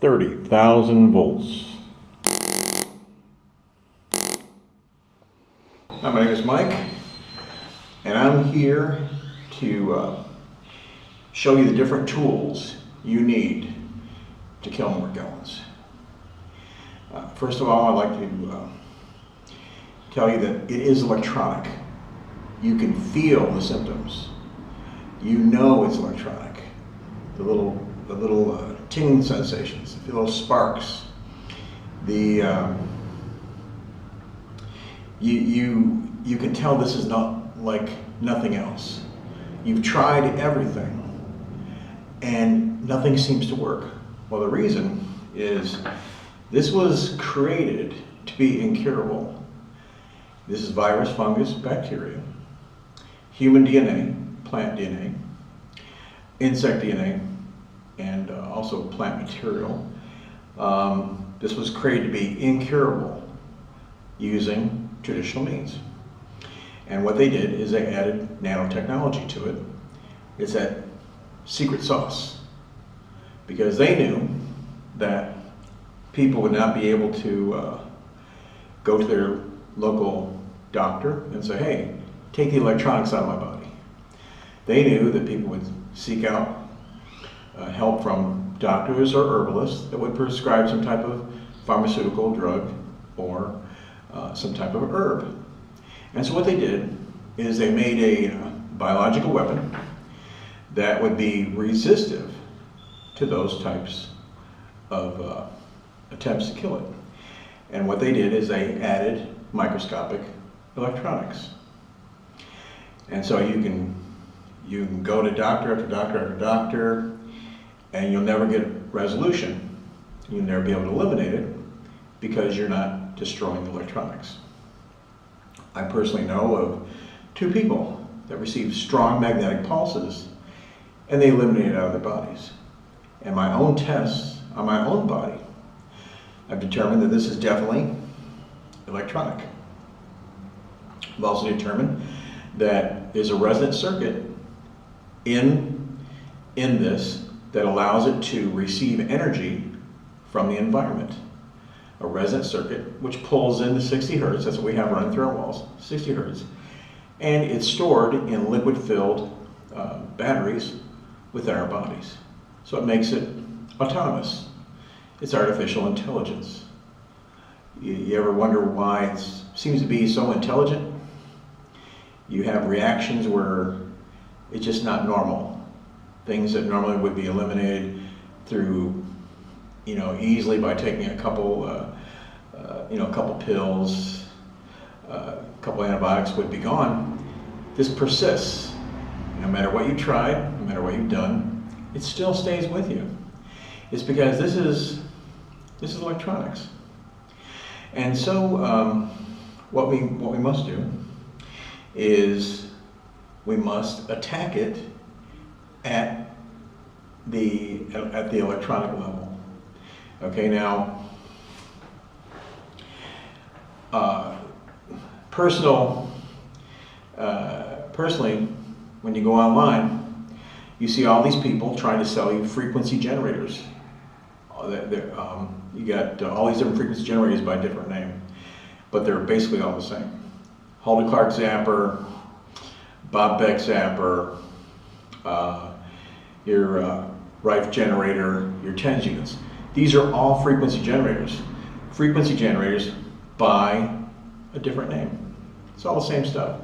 30,000 volts. Hi, my name is Mike, and I'm here to show you the different tools you need to kill Morgellons. First of all, I'd like to tell you that it is electronic. You can feel the symptoms. You know it's electronic. The little tingling sensations, the little sparks. You can tell this is not like nothing else. You've tried everything and nothing seems to work. Well, the reason is this was created to be incurable. This is virus, fungus, bacteria, human DNA, plant DNA, insect DNA, and also plant material. This was created to be incurable using traditional means. And what they did is they added nanotechnology to it. It's that secret sauce, because they knew that people would not be able to go to their local doctor and say, hey, take the electronics out of my body. They knew that people would seek out help from doctors or herbalists that would prescribe some type of pharmaceutical drug or some type of herb. And so what they did is they made a biological weapon that would be resistive to those types of attempts to kill it. And what they did is they added microscopic electronics. And so you can go to doctor after doctor after doctor, and you'll never get resolution. You'll never be able to eliminate it because you're not destroying the electronics. I personally know of 2 people that received strong magnetic pulses and they eliminated it out of their bodies. And my own tests on my own body, I've determined that this is definitely electronic. I've also determined that there's a resonant circuit in this that allows it to receive energy from the environment. A resonant circuit which pulls in the 60 hertz, that's what we have running through our walls, 60 hertz, and it's stored in liquid-filled batteries within our bodies. So it makes it autonomous. It's artificial intelligence. You ever wonder why it seems to be so intelligent? You have reactions where it's just not normal. Things that normally would be eliminated through, easily by taking a couple pills, a couple antibiotics would be gone. This persists. No matter what you tried, no matter what you've done, it still stays with you. It's because this is electronics. And so what we must do is we must attack it at the electronic level. Okay, now personally, when you go online, you see all these people trying to sell you frequency generators. You got all these different frequency generators by a different name, but they're basically all the same. Halden Clark zapper, Bob Beck zapper, your Rife generator, your TENS units. These are all frequency generators. Frequency generators by a different name. It's all the same stuff.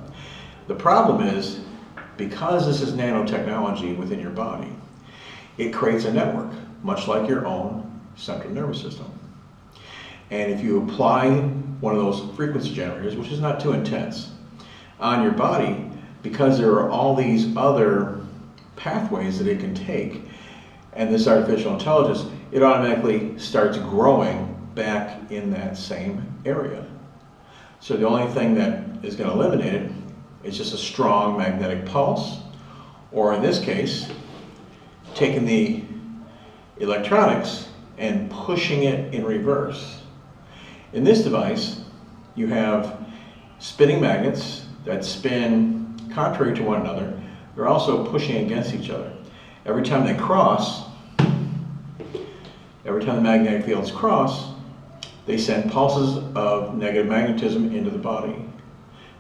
The problem is, because this is nanotechnology within your body, it creates a network, much like your own central nervous system. And if you apply one of those frequency generators, which is not too intense, on your body, because there are all these other pathways that it can take, and this artificial intelligence, it automatically starts growing back in that same area. So the only thing that is going to eliminate it is just a strong magnetic pulse, or in this case, taking the electronics and pushing it in reverse. In this device, you have spinning magnets that spin contrary to one another. They're also pushing against each other. Every time they cross, every time the magnetic fields cross, they send pulses of negative magnetism into the body.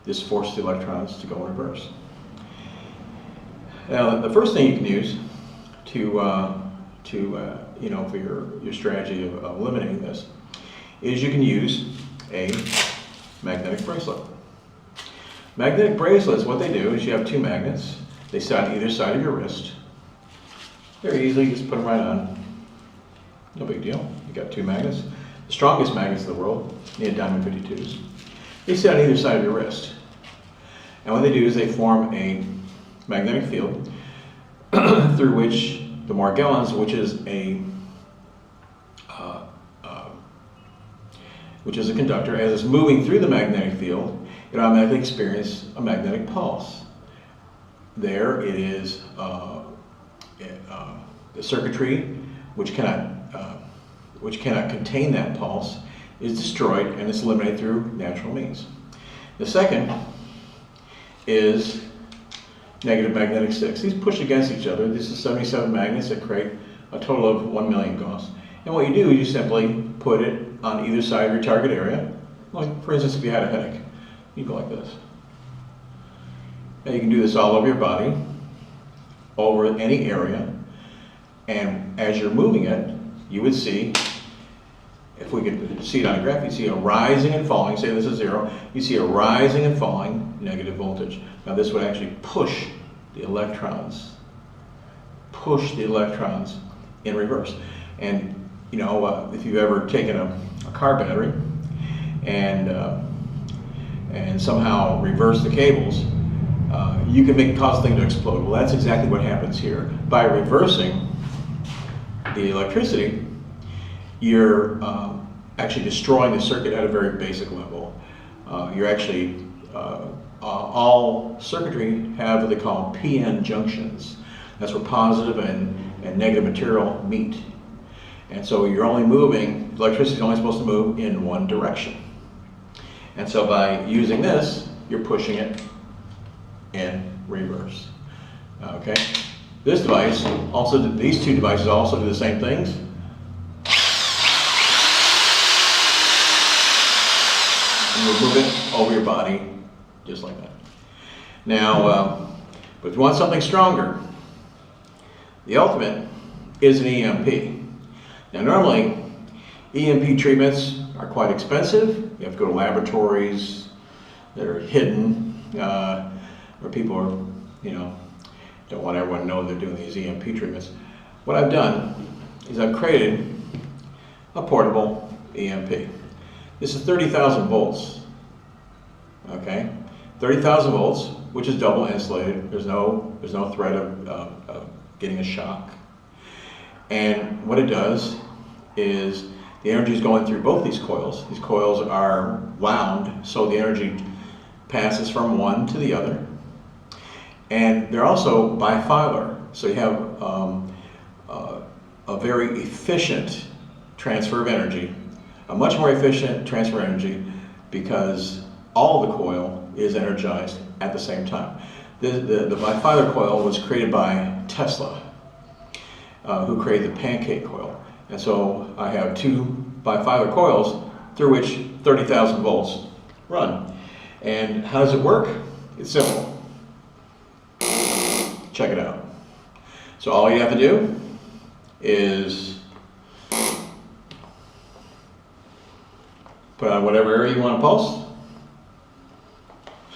This forces the electrons to go in reverse. Now, the first thing you can use for your strategy of eliminating this is you can use a magnetic bracelet. Magnetic bracelets, what they do is you have two magnets. They sit on either side of your wrist. Very easily, just put them right on. No big deal. You got two magnets. The strongest magnets in the world, diamond 52s. They sit on either side of your wrist. And what they do is they form a magnetic field through which the Morgellons, which is a conductor, as it's moving through the magnetic field, it automatically experiences a magnetic pulse. There it is, the circuitry, which cannot contain that pulse, is destroyed and it's eliminated through natural means. The second is negative magnetic sticks. These push against each other. This is 77 magnets that create a total of 1 million Gauss. And what you do is you simply put it on either side of your target area. Like, for instance, if you had a headache, you go like this. Now you can do this all over your body, over any area, and as you're moving it, you would see, if we could see it on a graph, you'd see a rising and falling, say this is 0, you see a rising and falling negative voltage. Now this would actually push the electrons in reverse. And you know, if you've ever taken a car battery and somehow reversed the cables, you can cause the thing to explode. Well, that's exactly what happens here. By reversing the electricity, you're actually destroying the circuit at a very basic level. You're actually, all circuitry have what they call PN junctions. That's where positive and negative material meet. And so you're only moving, electricity is only supposed to move in one direction. And so by using this, you're pushing it in reverse. Okay? This device also, these two devices also do the same things. And you move it over your body just like that. Now, but if you want something stronger, the ultimate is an EMP. Now normally, EMP treatments are quite expensive. You have to go to laboratories that are hidden, where people are, don't want everyone to know they're doing these EMP treatments. What I've done is I've created a portable EMP. This is 30,000 volts, okay? 30,000 volts, which is double insulated. There's no threat of getting a shock. And what it does is the energy is going through both these coils. These coils are wound, so the energy passes from one to the other. And they're also bifilar, so you have a very efficient transfer of energy, a much more efficient transfer of energy because all of the coil is energized at the same time. The bifilar coil was created by Tesla, who created the pancake coil. And so I have two bifilar coils through which 30,000 volts run. And how does it work? It's simple. Check it out. So all you have to do is put on whatever area you want to pulse.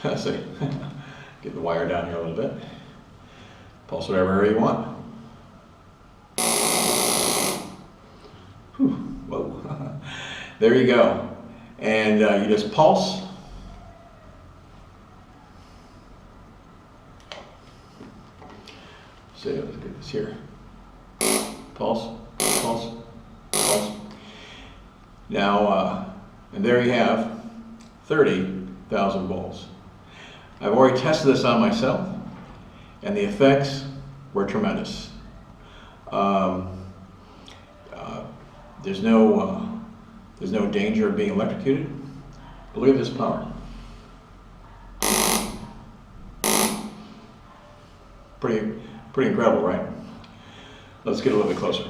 Let's see. Get the wire down here a little bit. Pulse whatever area you want. Whew, whoa. There you go. And you just pulse. See, let's get this here. Pulse, pulse, pulse. Now, and there you have 30,000 volts. I've already tested this on myself, and the effects were tremendous. There's no danger of being electrocuted. But look at this power. Pretty incredible, right? Let's get a little bit closer.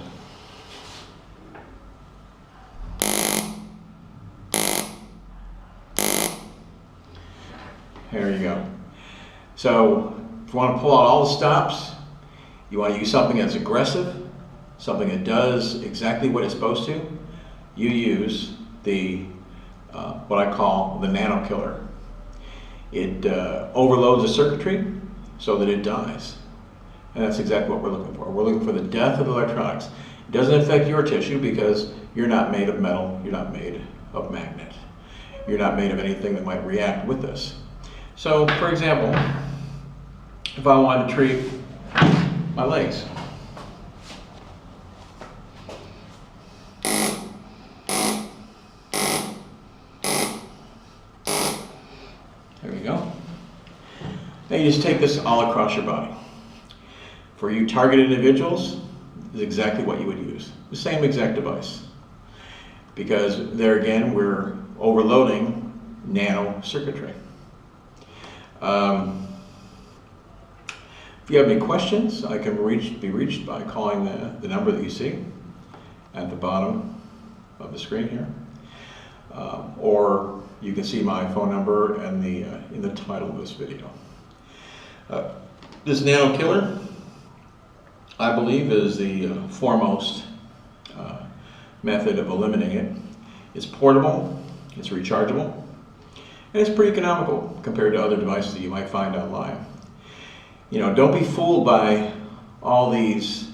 There you go. So if you want to pull out all the stops, you want to use something that's aggressive, something that does exactly what it's supposed to, you use the what I call the Nano Killer. It overloads the circuitry so that it dies. And that's exactly what we're looking for. We're looking for the death of the electronics. It doesn't affect your tissue because you're not made of metal, you're not made of magnet. You're not made of anything that might react with this. So, for example, if I wanted to treat my legs, there we go. Now you just take this all across your body. For you targeted individuals, is exactly what you would use. The same exact device. Because there again, we're overloading nano circuitry. If you have any questions, I can be reached by calling the number that you see at the bottom of the screen here. Or you can see my phone number and in the title of this video. This Nano Killer, I believe, is the foremost method of eliminating it. It's portable, it's rechargeable, and it's pretty economical compared to other devices that you might find online. You know, don't be fooled by all these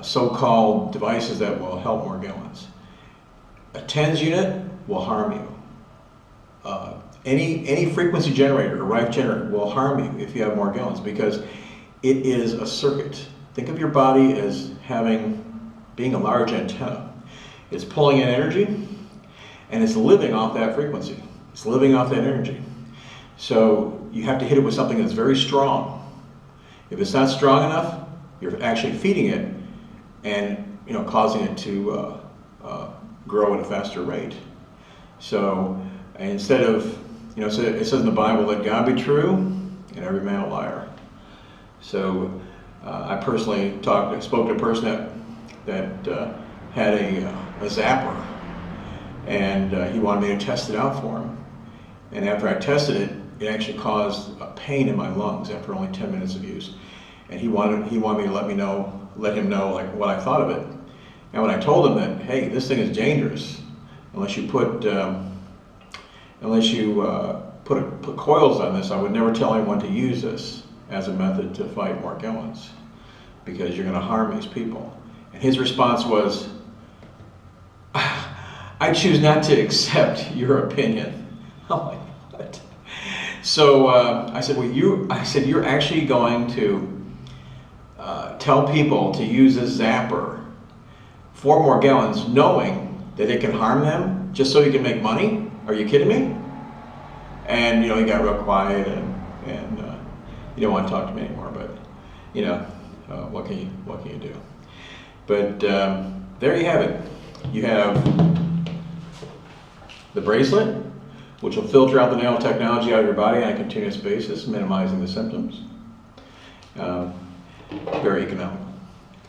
so-called devices that will help Morgellons. A TENS unit will harm you. Any frequency generator or Rife generator will harm you if you have Morgellons because it is a circuit. Think of your body as being a large antenna. It's pulling in energy and it's living off that frequency. It's living off that energy. So you have to hit it with something that's very strong. If it's not strong enough, you're actually feeding it and causing it to grow at a faster rate. So instead of, it says in the Bible, let God be true and every man a liar. So I personally spoke to a person that had a zapper, and he wanted me to test it out for him. And after I tested it, it actually caused a pain in my lungs after only 10 minutes of use. And he wanted me to let him know like what I thought of it. And when I told him that, hey, this thing is dangerous, unless you put coils on this, I would never tell anyone to use this as a method to fight Morgellons because you're going to harm these people. And his response was, I choose not to accept your opinion. I'm like, what? So I said, you're actually going to tell people to use this zapper for Morgellons knowing that it can harm them just so you can make money? Are you kidding me? And he got real quiet and he didn't want to talk to me anymore, but what can you do? But there you have it. You have the bracelet, which will filter out the nanotechnology out of your body on a continuous basis, minimizing the symptoms. Very economical.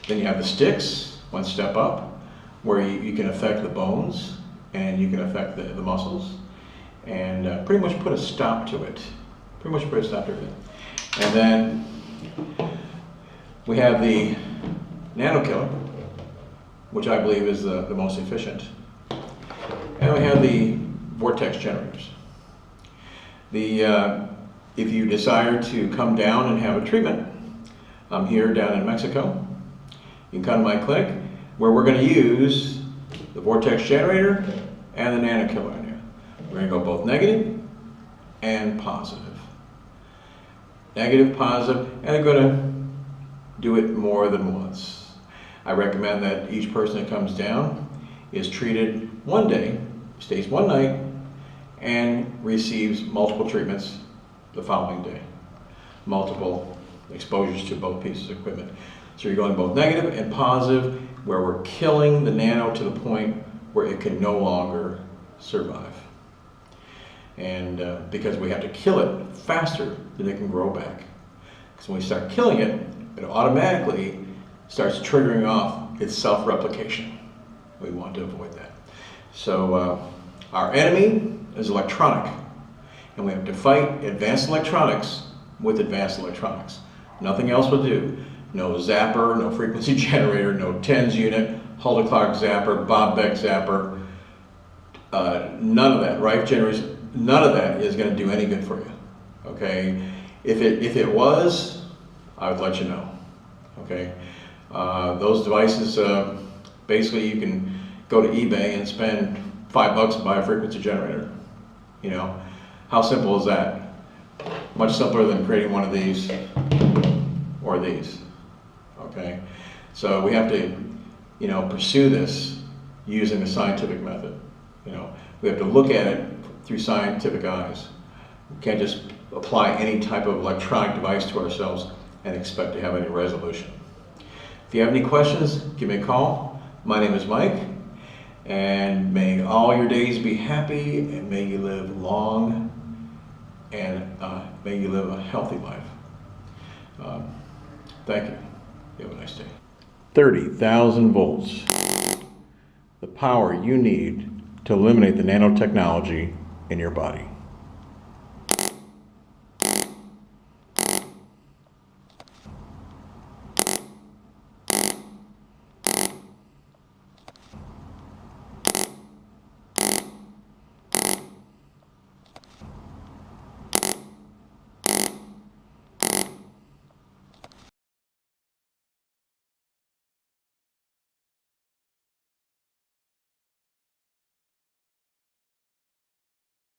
Then you have the sticks, one step up, where you can affect the bones and you can affect the muscles and pretty much put a stop to it. And then we have the Nano Killer, which I believe is the most efficient. And we have the Vortex Generators. If you desire to come down and have a treatment, I'm here down in Mexico. You can come to my clinic where we're going to use the Vortex Generator and the Nano Killer in here. We're going to go both negative and positive. Negative, positive, and they're going to do it more than once. I recommend that each person that comes down is treated one day, stays one night, and receives multiple treatments the following day. Multiple exposures to both pieces of equipment. So you're going both negative and positive, where we're killing the nano to the point where it can no longer survive. And because we have to kill it faster than it can grow back. Because when we start killing it, it automatically starts triggering off its self-replication. We want to avoid that. So our enemy is electronic. And we have to fight advanced electronics with advanced electronics. Nothing else will do. No zapper, no frequency generator, no TENS unit, Hulda clock zapper, Bob Beck zapper, none of that, Rife generators, none of that is going to do any good for you. Okay? If it was, I would let you know. Okay? Those devices, basically you can go to eBay and spend $5 to buy a frequency generator. You know, how simple is that? Much simpler than creating one of these or these. Okay, so we have to, you know, pursue this using the scientific method. You know, we have to look at it through scientific eyes. We can't just apply any type of electronic device to ourselves and expect to have any resolution. If you have any questions, give me a call. My name is Mike, and may all your days be happy, and may you live long, and may you live a healthy life. Thank you. You have a nice day. 30,000 volts. The power you need to eliminate the nanotechnology in your body.